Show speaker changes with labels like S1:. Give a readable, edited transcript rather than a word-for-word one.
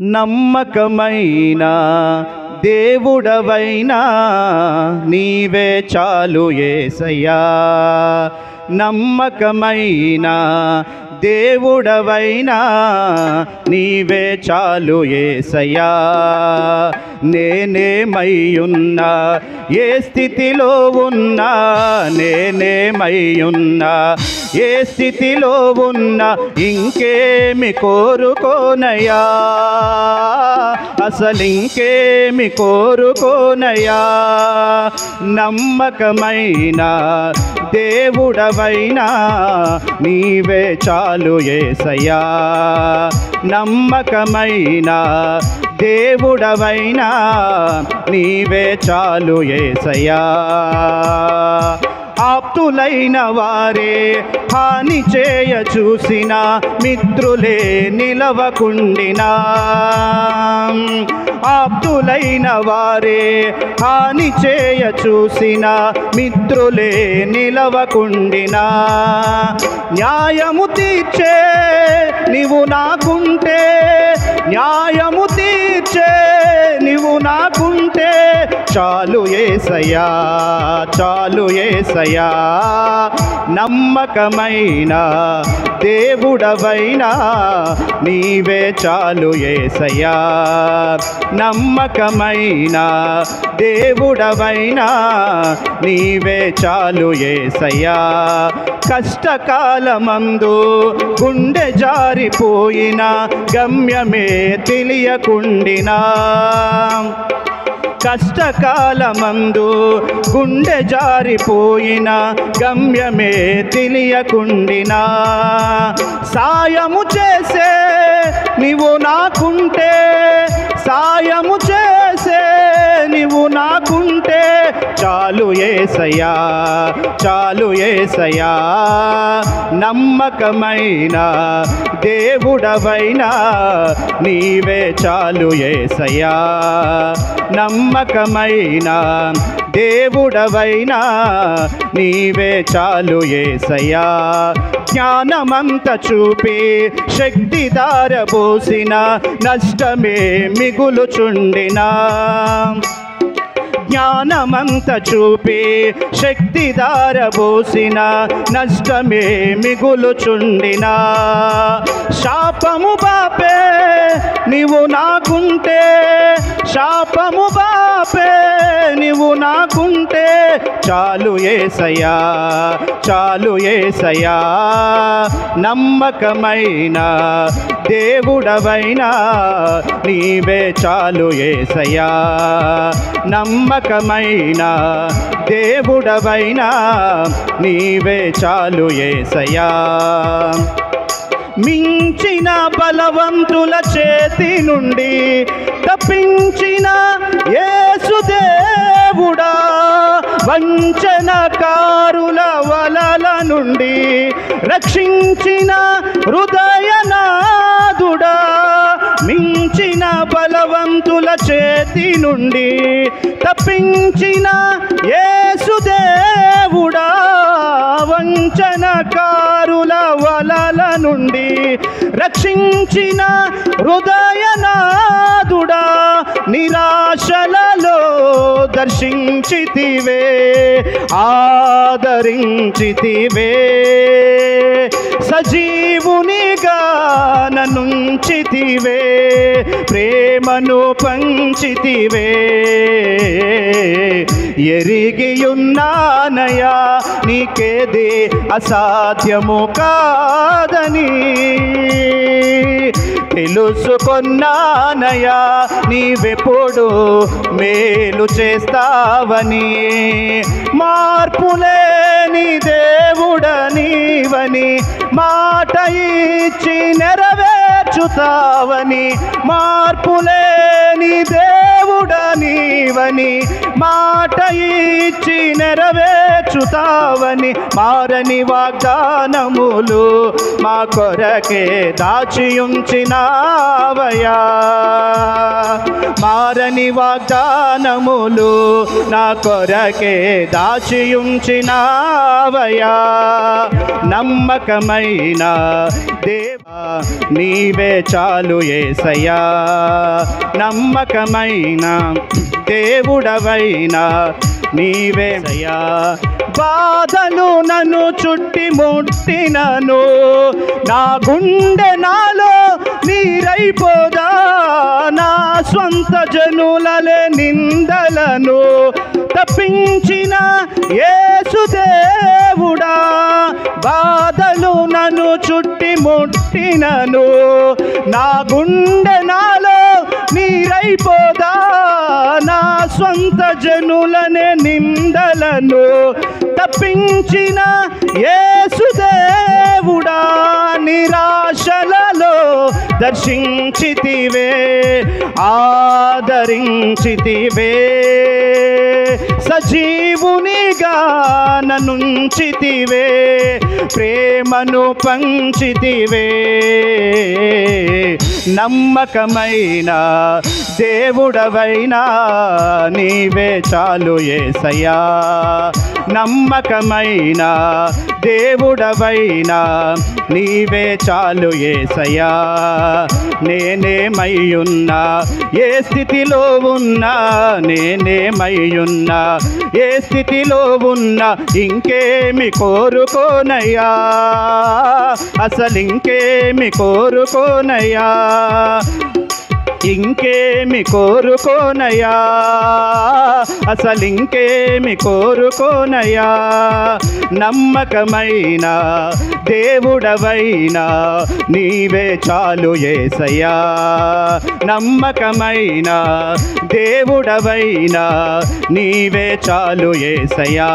S1: నమ్మకమైన దేవుడవైనా నీవే చాలు యేసయ్యా. నమ్మకమైన దేవుడవైనా నీవే చాలు యేసయ్యా. నేనేమయ్యున్నా ఏ స్థితిలో ఉన్నా, నేనేమయ్యున్నా ఏ స్థితిలో ఉన్నా, ఇంకేమి కోరుకోనయ్యా, అసలింకేమి కోరుకోనయ్యా. నమ్మకమైన దేవుడవైనా నీవే చాలు యేసయ్యా. నమ్మకమైన దేవుడవైనా నీవే చాలు యేసయ్యా. ఆప్తులైన వారే హాని చేయ చూసిన, మిత్రులే నిలవకుండినా. ఆప్తులైన వారే హాని చేయ చూసిన, మిత్రులే నిలవకుండినా. న్యాయము తీర్చే నీవు నాకుంటే, న్యాయము తీర్చే నీవు నాకుంటే, చాలు యేసయ్యా, చాలు యేసయ్యా. నమ్మకమైన దేవుడవైనా నీవే చాలు యేసయ్యా. నమ్మకమైన దేవుడవైనా నీవే చాలు యేసయ్యా. కష్టకాలమందు గుండె జారిపోయిన, గమ్యమే తెలియకుండినా. కష్టకాలమందు గుండె జారిపోయిన, గమ్యమే తెలియకుండినా. సాయము చేసే నీవు నాకుంటే, సాయము చేసే నీవు నాకుంటే, చాలు యేసయ్యా, చాలు యేసయ్యా. నమ్మకమైన దేవుడవైనా నీవే చాలు యేసయ్యా. నమ్మకమైన దేవుడవైనా నీవే చాలు యేసయ్యా. జ్ఞానమంత చూపి శక్తి దారబోసిన, నష్టమే మిగులుచుండినా. జ్ఞానమంత చూపి శక్తి దారబోసిన, నష్టమే మిగులుచుండినా. శాపము బాపే నీవు నాకుంటే, శాపము బాపే నీవు నాకుంటే, చాలు యేసయ్యా, చాలు యేసయ్యా. నమ్మకమైన దేవుడవైనా నీవే చాలు యేసయ్యా. నమ్మకమైన దేవుడవైనా నీవే చాలు యేసయ్యా. మించిన బలవంతుల చేతి నుండి తప్పించిన యేసుదేవుడా, వంచనకారుల వలల నుండి రక్షించిన హృదయనాథుడా. మించిన బలవంతుల చేతి నుండి తప్పించిన యేసుదేవుడా, వంచనకారుల వలల నుండి రక్షించిన హృదయనాథుడా. నిరాశలలో దర్శించితివే, ఆదరించితివే, సజీవునిగా నన్నుంచితివే, ప్రేమను పంచితివే. ఎరిగియున్నానయా నీకేది అసాధ్యము కాదని, తెలుసుకొన్నానయా నీవెప్పుడు మేలు చేస్తావని. మార్పులేని దేవుడనీవని, మాట ఇచ్చి నెరవేర్చుతావని. మార్పులేని దేవుడనీవని, మాట ఇచ్చి నెరవేర్చుతావని. మారని వాగ్దానములు మా కొరకే దాచి ఉంచినావయ్యా. మారని వాగ్దానములు నా కొరకే దాచియుంచినావయ్యా. నమ్మకమైన దేవా నీవే చాలు యేసయ్యా. నమ్మకమైన దేవుడవైనా నీవే సయ్యా. బాధలు నన్ను చుట్టి ముట్టినను నా గుండె నాలో నీరైపోదా. నా స్వంత జనులలే నిందలను తప్పించిన యేసుదేవుడా. బాధలు నన్ను చుట్టి ముట్టినను నా గుండె నాలో నీరైపోదా. నా స్వంత జనులనే నిందలను తప్పించిన యేసుదేవుడా. నిరాశలలో దర్శించితివే ఆదరించితివే. సజీవునిగా నన్నుంచితివే ప్రేమను పంచితివే. నమ్మకమైన దేవుడవైనా నీవే చాలు యేసయ్యా. నమ్మకమైన దేవుడవైనా నీవే చాలు యేసయ్యా. నేనేమయ్యున్నా ఏ స్థితిలో ఉన్నా, నేనేమయ్యున్నా ఏ స్థితిలో ఉన్నా ఇంకేమి కోరుకోనయ్యా. అసలింకేమి కోరుకోనయ్యా. ఇంకేమి కోరుకోనయ్యా. అసలింకేమి కోరుకోనయ్యా. నమ్మకమైన దేవుడవైనా నీవే చాలు యేసయ్యా. నమ్మకమైన దేవుడవైనా,
S2: ไว้นะ నీవే చాలు యేసయ్యా. నమ్మకమైన దేవుడవైనా, నీవే చాలు యేసయ్యా. నమ్మకమైన దేవుడవైనా, నీవే చాలు యేసయ్యా. నమ్మకమైన దేవుడవైనా, నీవే చాలు యేసయ్యా. నమ్మకమైన దేవుడవైనా, నీవే చాలు యేసయ్యా. నమ్మకమైన దేవుడవైనా, నీవే చాలు యేసయ్యా.